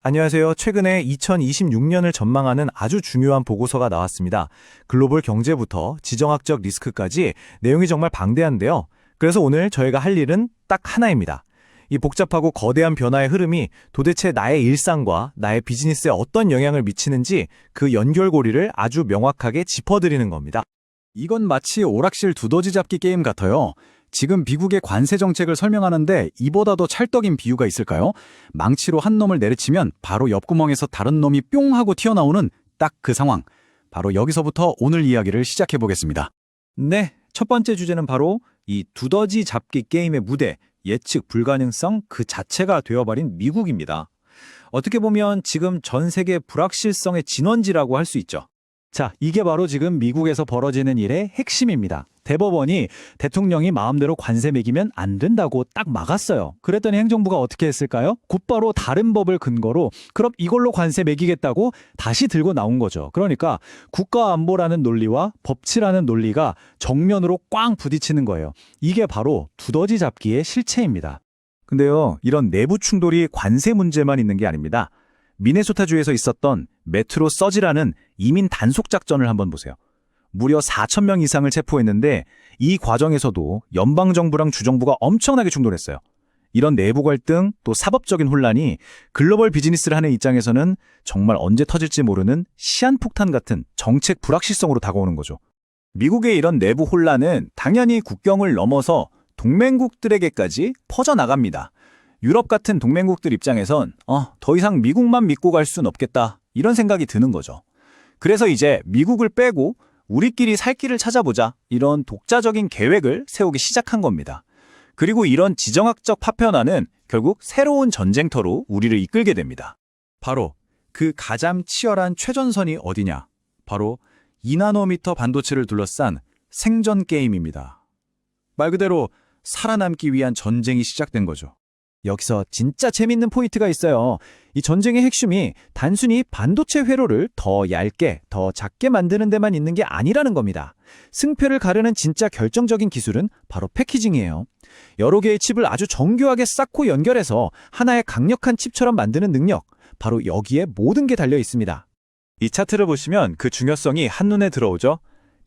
안녕하세요. 최근에 2026년을 전망하는 아주 중요한 보고서가 나왔습니다. 글로벌 경제부터 지정학적 리스크까지 내용이 정말 방대한데요. 그래서 오늘 저희가 할 일은 딱 하나입니다. 이 복잡하고 거대한 변화의 흐름이 도대체 나의 일상과 나의 비즈니스에 어떤 영향을 미치는지 그 연결고리를 아주 명확하게 짚어드리는 겁니다. 이건 마치 오락실 두더지 잡기 게임 같아요. 지금 미국의 관세 정책을 설명하는데 이보다 더 찰떡인 비유가 있을까요? 망치로 한 놈을 내리치면 바로 옆구멍에서 다른 놈이 뿅 하고 튀어나오는 딱 그 상황. 바로 여기서부터 오늘 이야기를 시작해 보겠습니다. 네, 첫 번째 주제는 바로 이 두더지 잡기 게임의 무대, 예측 불가능성 그 자체가 되어버린 미국입니다. 어떻게 보면 지금 전 세계 불확실성의 진원지라고 할 수 있죠. 자, 이게 바로 지금 미국에서 벌어지는 일의 핵심입니다. 대법원이 대통령이 마음대로 관세 매기면 안 된다고 딱 막았어요. 그랬더니 행정부가 어떻게 했을까요? 곧바로 다른 법을 근거로 그럼 이걸로 관세 매기겠다고 다시 들고 나온 거죠. 그러니까 국가안보라는 논리와 법치라는 논리가 정면으로 꽝 부딪히는 거예요. 이게 바로 두더지 잡기의 실체입니다. 근데요, 이런 내부 충돌이 관세 문제만 있는 게 아닙니다. 미네소타주에서 있었던 메트로 서지라는 이민 단속 작전을 한번 보세요. 무려 4,000명 이상을 체포했는데 이 과정에서도 연방정부랑 주정부가 엄청나게 충돌했어요. 이런 내부 갈등 또 사법적인 혼란이 글로벌 비즈니스를 하는 입장에서는 정말 언제 터질지 모르는 시한폭탄 같은 정책 불확실성으로 다가오는 거죠. 미국의 이런 내부 혼란은 당연히 국경을 넘어서 동맹국들에게까지 퍼져나갑니다. 유럽 같은 동맹국들 입장에선 더 이상 미국만 믿고 갈 순 없겠다 이런 생각이 드는 거죠. 그래서 이제 미국을 빼고 우리끼리 살 길을 찾아보자 이런 독자적인 계획을 세우기 시작한 겁니다. 그리고 이런 지정학적 파편화는 결국 새로운 전쟁터로 우리를 이끌게 됩니다. 바로 그 가장 치열한 최전선이 어디냐? 바로 2나노미터 반도체를 둘러싼 생전 게임입니다. 말 그대로 살아남기 위한 전쟁이 시작된 거죠. 여기서 진짜 재밌는 포인트가 있어요. 이 전쟁의 핵심이 단순히 반도체 회로를 더 얇게, 더 작게 만드는 데만 있는 게 아니라는 겁니다. 승패를 가르는 진짜 결정적인 기술은 바로 패키징이에요. 여러 개의 칩을 아주 정교하게 쌓고 연결해서 하나의 강력한 칩처럼 만드는 능력, 바로 여기에 모든 게 달려 있습니다. 이 차트를 보시면 그 중요성이 한눈에 들어오죠.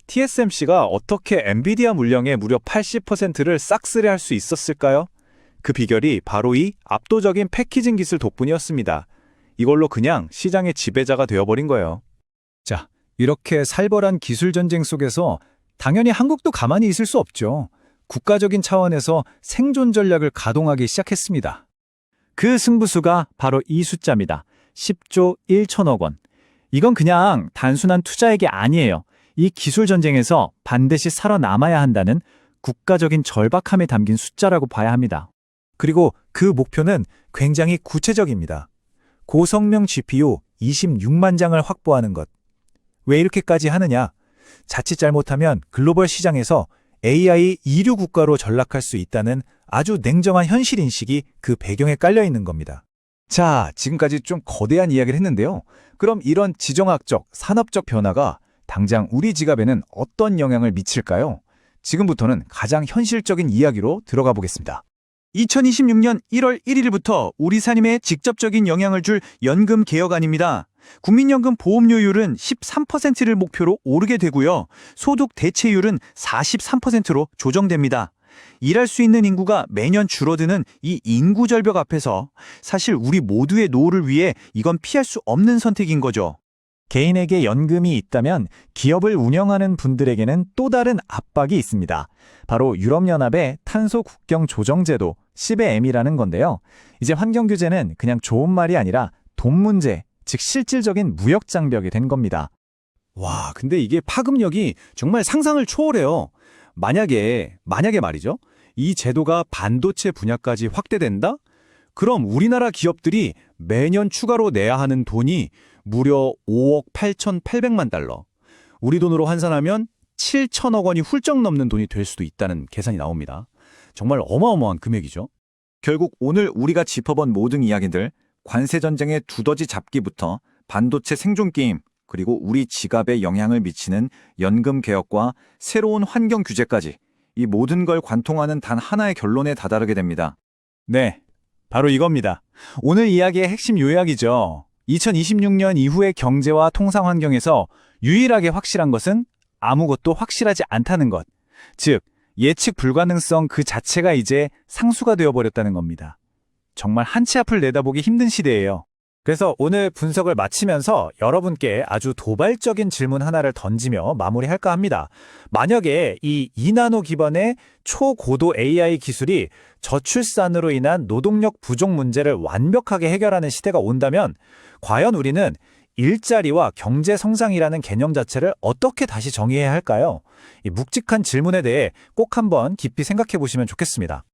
TSMC가 어떻게 엔비디아 물량의 무려 80%를 싹쓸이할 수 있었을까요? 그 비결이 바로 이 압도적인 패키징 기술 덕분이었습니다. 이걸로 그냥 시장의 지배자가 되어버린 거예요. 자, 이렇게 살벌한 기술 전쟁 속에서 당연히 한국도 가만히 있을 수 없죠. 국가적인 차원에서 생존 전략을 가동하기 시작했습니다. 그 승부수가 바로 이 숫자입니다. 10조 1천억 원. 이건 그냥 단순한 투자액이 아니에요. 이 기술 전쟁에서 반드시 살아남아야 한다는 국가적인 절박함에 담긴 숫자라고 봐야 합니다. 그리고 그 목표는 굉장히 구체적입니다. 고성능 GPU 26만 장을 확보하는 것. 왜 이렇게까지 하느냐? 자칫 잘못하면 글로벌 시장에서 AI 2류 국가로 전락할 수 있다는 아주 냉정한 현실인식이 그 배경에 깔려 있는 겁니다. 자, 지금까지 좀 거대한 이야기를 했는데요. 그럼 이런 지정학적, 산업적 변화가 당장 우리 지갑에는 어떤 영향을 미칠까요? 지금부터는 가장 현실적인 이야기로 들어가 보겠습니다. 2026년 1월 1일부터 우리 삶에 직접적인 영향을 줄 연금 개혁안입니다. 국민연금 보험료율은 13%를 목표로 오르게 되고요. 소득 대체율은 43%로 조정됩니다. 일할 수 있는 인구가 매년 줄어드는 이 인구 절벽 앞에서 사실 우리 모두의 노후를 위해 이건 피할 수 없는 선택인 거죠. 개인에게 연금이 있다면 기업을 운영하는 분들에게는 또 다른 압박이 있습니다. 바로 유럽연합의 탄소 국경 조정제도 10의 M이라는 건데요. 이제 환경 규제는 그냥 좋은 말이 아니라 돈 문제, 즉 실질적인 무역 장벽이 된 겁니다. 와, 근데 이게 파급력이 정말 상상을 초월해요. 만약에 말이죠. 이 제도가 반도체 분야까지 확대된다? 그럼 우리나라 기업들이 매년 추가로 내야 하는 돈이 무려 5억 8,800만 달러. 우리 돈으로 환산하면 7천억 원이 훌쩍 넘는 돈이 될 수도 있다는 계산이 나옵니다. 정말 어마어마한 금액이죠. 결국 오늘 우리가 짚어본 모든 이야기들, 관세 전쟁의 두더지 잡기부터 반도체 생존 게임, 그리고 우리 지갑에 영향을 미치는 연금 개혁과 새로운 환경 규제까지 이 모든 걸 관통하는 단 하나의 결론에 다다르게 됩니다. 네, 바로 이겁니다. 오늘 이야기의 핵심 요약이죠. 2026년 이후의 경제와 통상 환경에서 유일하게 확실한 것은 아무것도 확실하지 않다는 것. 즉, 예측 불가능성 그 자체가 이제 상수가 되어버렸다는 겁니다. 정말 한치 앞을 내다보기 힘든 시대예요. 그래서 오늘 분석을 마치면서 여러분께 아주 도발적인 질문 하나를 던지며 마무리할까 합니다. 만약에 이 2나노 기반의 초고도 AI 기술이 저출산으로 인한 노동력 부족 문제를 완벽하게 해결하는 시대가 온다면 과연 우리는 일자리와 경제 성장이라는 개념 자체를 어떻게 다시 정의해야 할까요? 이 묵직한 질문에 대해 꼭 한번 깊이 생각해 보시면 좋겠습니다.